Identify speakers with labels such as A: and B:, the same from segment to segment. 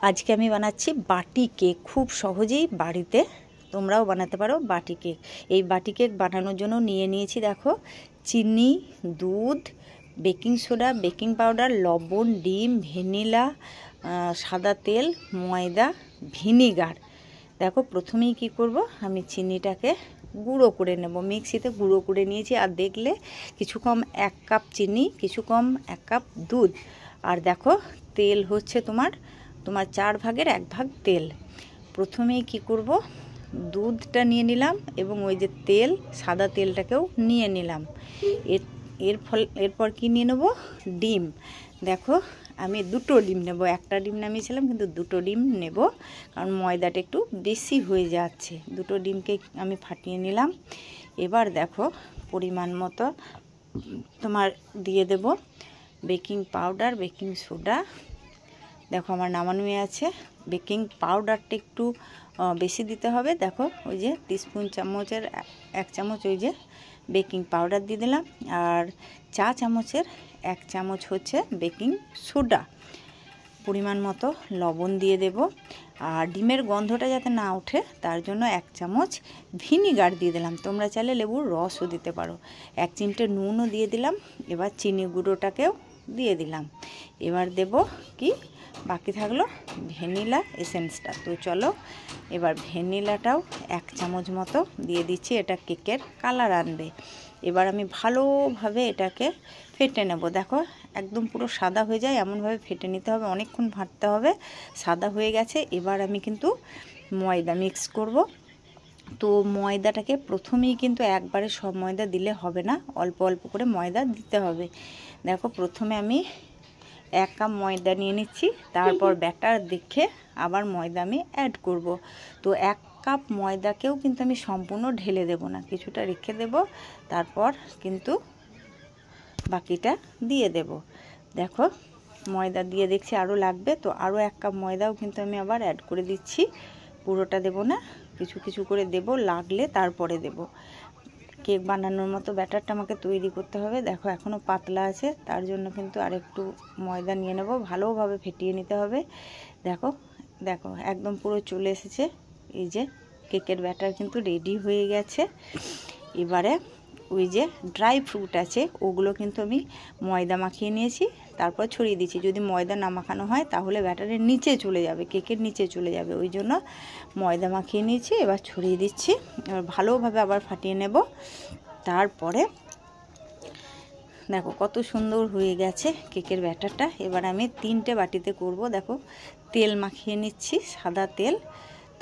A: আজকে আমি বানাচ্ছি বাটি কেক। খুব সহজেই বাড়িতে তোমরাও বানাতে পারো বাটি কেক। এই বাটি কেক বানানোর জন্য নিয়ে নিয়েছি দেখো চিনি, দুধ, বেকিং সোডা, বেকিং পাউডার, লবণ, ডিম, ভ্যানিলা, সাদা তেল, ময়দা, ভিনিগার। দেখো প্রথমেই কি করব, আমি চিনিটাকে গুঁড়ো করে নেব, মিক্সিতে গুঁড়ো করে নিয়েছি। আর দেখলে কিছু কম 1 কাপ চিনি, কিছু কম 1 কাপ দুধ। আর দেখো তেল হচ্ছে তোমার 4 ভাগের 1 ভাগ তেল। প্রথমেই কি করব, দুধটা নিয়ে নিলাম এবং ওই যে তেল, সাদা তেলটাকেও নিয়ে নিলাম। এরপর কি নিয়ে নেব, ডিম। দেখো আমি 2টো ডিম নেব, একটা ডিম নামিয়েছিলাম কিন্তু 2টো ডিম নেব, কারণ ময়দাটা একটু বেশি হয়ে যাচ্ছে। 2টো ডিমকে আমি ফাটিয়ে নিলাম। এবার দেখো পরিমাণ মতো তোমার দিয়ে দেব বেকিং পাউডার, বেকিং সোডা। দেখো আমার নামানো আছে। বেকিং পাউডারটা একটু বেশি দিতে হবে। দেখো ওই যে টিস্পুন চামচের 1 চামচ ওই যে বেকিং পাউডার দিয়ে দিলাম। আর চা চামচের 1 চামচ হচ্ছে বেকিং সোডা। পরিমাণ মতো লবণ দিয়ে দেব। আর ডিমের গন্ধটা যাতে না ওঠে তার জন্য 1 চামচ ভিনিগার দিয়ে দিলাম। তোমরা চাইলে লেবুর রসও দিতে পারো। 1 চিমটে নুনও দিয়ে দিলাম। এবার চিনি গুঁড়োটাকেও দিয়ে দিলাম। এবার দেব কি, বাকি থাকলো ভ্যানিলা এসেন্সটা। তো চলো এবার ভ্যানিলাটাও 1 চামচ মতো দিয়ে দিচ্ছি, এটা কেকের কালার আনবে। এবার আমি ভালোভাবে এটাকে ফেটে নেব। দেখো একদম পুরো সাদা হয়ে যায় এমনভাবে ফেটে নিতে হবে, অনেকক্ষণ ভাজতে হবে। সাদা হয়ে গেছে। এবার আমি কিন্তু ময়দা মিক্স করব। তো ময়দাটাকে প্রথমেই কিন্তু একবারে সব ময়দা দিলে হবে না, অল্প অল্প করে ময়দা দিতে হবে। দেখো প্রথমে আমি 1 কাপ ময়দা নিয়ে নিচ্ছি, তারপর ব্যাটার দেখে আবার ময়দা আমি অ্যাড করব। তো 1 কাপ ময়দাকেও কিন্তু আমি সম্পূর্ণ ঢেলে দেব না, কিছুটা রেখে দেব, তারপর কিন্তু বাকিটা দিয়ে দেব। দেখো ময়দা দিয়ে দেখছি আরও লাগবে, তো আরও 1 কাপ ময়দাও কিন্তু আমি আবার অ্যাড করে দিচ্ছি। পুরোটা দেব না, কিছু কিছু করে দেব, লাগলে তারপরে দেব। কেক বানানোর মতো ব্যাটারটা আমাকে তৈরি করতে হবে। দেখো এখনও পাতলা আছে, তার জন্য কিন্তু আরেকটু ময়দা নিয়ে নেব, ভালোভাবে ফেটিয়ে নিতে হবে। দেখো দেখো একদম পুরো চলে এসেছে। এই যে কেকের ব্যাটার কিন্তু রেডি হয়ে গেছে। এবারে ওই যে ড্রাই ফ্রুট আছে ওগুলো কিন্তু আমি ময়দা মাখিয়ে নিয়েছি, তারপর ছড়িয়ে দিচ্ছি। যদি ময়দা না মাখানো হয় তাহলে ব্যাটারের নিচে চলে যাবে, কেকের নিচে চলে যাবে, ওই জন্য ময়দা মাখিয়ে নিয়েছি। এবার ছড়িয়ে দিচ্ছি, এবার ভালোভাবে আবার ফাটিয়ে নেব। তারপরে দেখো কত সুন্দর হয়ে গেছে কেকের ব্যাটারটা। এবার আমি 3টে বাটিতে করব। দেখো তেল মাখিয়ে নিচ্ছি, সাদা তেল।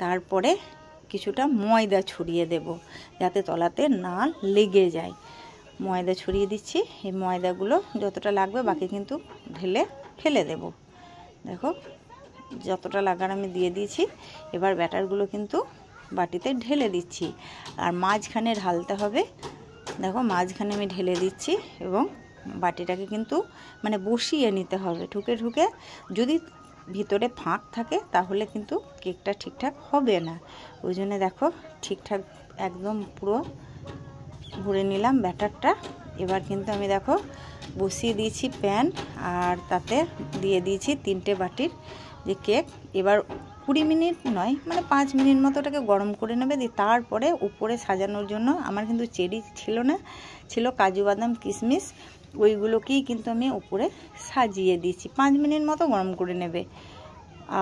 A: তারপরে কিছুটা ময়দা ছড়িয়ে দেব যাতে তলাতে না লেগে যায়। ময়দা ছড়িয়ে দিচ্ছি। এই ময়দাগুলো যতটা লাগবে বাকি কিন্তু ঢেলে ফেলে দেব। দেখো যতটা লাগার আমি দিয়ে দিয়েছি। এবার ব্যাটারগুলো কিন্তু বাটিতে ঢেলে দিচ্ছি, আর মাঝখানে ঢালতে হবে। দেখো মাঝখানে আমি ঢেলে দিচ্ছি এবং বাটিটাকে কিন্তু মানে বসিয়ে নিতে হবে ঠুকে ঠুকে। যদি ভিতরে ফাঁক থাকে তাহলে কিন্তু কেকটা ঠিকঠাক হবে না, ওই জন্য দেখো ঠিকঠাক একদম পুরো ভরে নিলাম ব্যাটারটা। এবার কিন্তু আমি দেখো বসিয়ে দিয়েছি প্যান, আর তাতে দিয়ে দিয়েছি 3টে বাটির যে কেক। এবার 20 মিনিট নয় মানে 5 মিনিট মতো ওটাকে গরম করে নেবে। দিয়ে তারপরে উপরে সাজানোর জন্য আমার কিন্তু চেরি ছিল না, ছিল কাজু বাদাম কিশমিশ, ওইগুলোকেই কিন্তু আমি উপরে সাজিয়ে দিয়েছি। 5 মিনিট মতো গরম করে নেবে।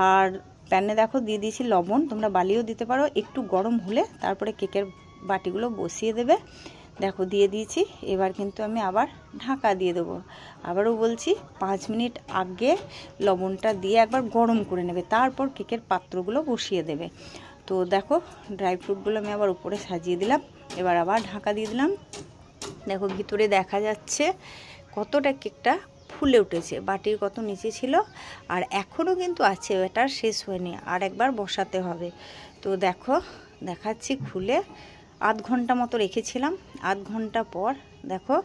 A: আর প্যানে দেখো দিয়ে দিয়েছি লবণ, তোমরা বালিও দিতে পারো। একটু গরম হলে তারপরে কেকের বাটিগুলো বসিয়ে দেবে। দেখো দিয়ে দিয়েছি। এবার কিন্তু আমি আবার ঢাকা দিয়ে দেবো। আবারও বলছি 5 মিনিট আগে লবণটা দিয়ে একবার গরম করে নেবে, তারপর কেকের পাত্রগুলো বসিয়ে দেবে। তো দেখো ড্রাই ফ্রুটগুলো আমি আবার উপরে সাজিয়ে দিলাম। এবার আবার ঢাকা দিয়ে দিলাম। দেখো ভিতরে দেখা যাচ্ছে কতটা কেকটা ফুলে উঠেছে, বাটির কত নিচে ছিল, আর এখনও কিন্তু আছে, এটা শেষ হয়নি, আর একবার বসাতে হবে। তো দেখো দেখাচ্ছি খুলে, আধ ঘন্টা মতো রেখেছিলাম। আধ ঘন্টা পর দেখো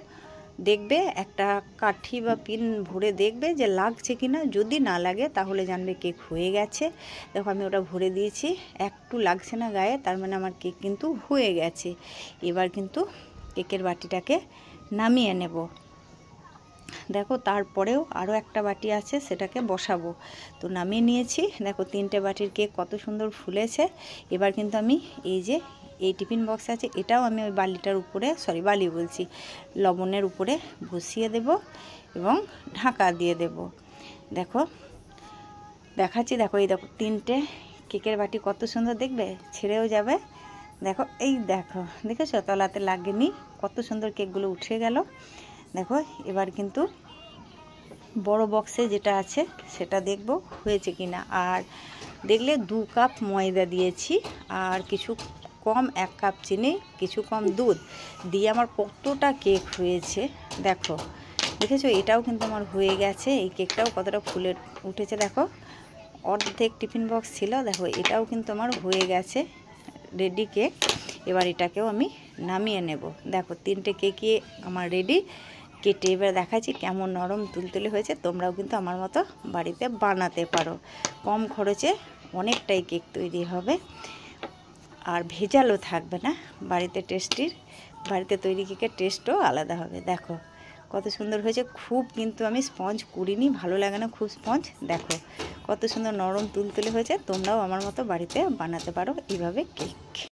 A: দেখবে একটা কাঠি বা পিন ভরে দেখবে যে লাগছে কি না। যদি না লাগে তাহলে জানবে কেক হয়ে গেছে। দেখো আমি ওটা ভরে দিয়েছি, একটু লাগছে না গায়ে, তার মানে আমার কেক কিন্তু হয়ে গেছে। এবার কিন্তু কেকের বাটিটাকে নামিয়ে নেব। দেখো তারপরেও আরও একটা বাটি আছে, সেটাকে বসাবো। তো নামিয়ে নিয়েছি। দেখো 3টে বাটির কেক কত সুন্দর ফুলেছে। এবার কিন্তু আমি এই যে এই টিফিন বক্স আছে, এটাও আমি ওই বালিটার উপরে, বালি বলছি, লবণের উপরে বসিয়ে দেব এবং ঢাকা দিয়ে দেব। দেখো দেখাচ্ছি, দেখো এই দেখো 3টে কেকের বাটি কত সুন্দর, দেখবে ছেড়েও যাবে। দেখো এই দেখো, দেখেছো তলাতে লাগেনি, কত সুন্দর কেকগুলো উঠে গেল। দেখো এবার কিন্তু বড় বক্সে যেটা আছে সেটা দেখব হয়েছে কিনা। আর দেখলে 2 কাপ ময়দা দিয়েছি, আর কিছু কম 1 কাপ চিনি, কিছু কম দুধ দিয়ে আমার কতটা কেক হয়েছে দেখো। দেখেছো এটাও কিন্তু আমার হয়ে গেছে। এই কেকটাও কতটা ফুলে উঠেছে দেখো, অর্ধেক টিফিন বক্স ছিল। দেখো এটাও কিন্তু আমার হয়ে গেছে রেডি কেক। এবার এটাকেও আমি নামিয়ে নেব। দেখো 3টে কেকই আমার রেডি। কেটে এবার দেখাচ্ছি কেমন নরম তুলতুলে হয়েছে। তোমরাও কিন্তু আমার মতো বাড়িতে বানাতে পারো। কম খরচে অনেকটাই কেক তৈরি হবে, আর ভেজালও থাকবে না। বাড়িতে তৈরি কেকের টেস্টও আলাদা হবে। দেখো কত সুন্দর হয়েছে। খুব কিন্তু আমি স্পঞ্জ করিনি, ভালো লাগে না খুব স্পঞ্জ। দেখো কত সুন্দর নরম তুলতুলে হয়েছে। তোমরাও আমার মতো বাড়িতে বানাতে পারো এইভাবে কেক।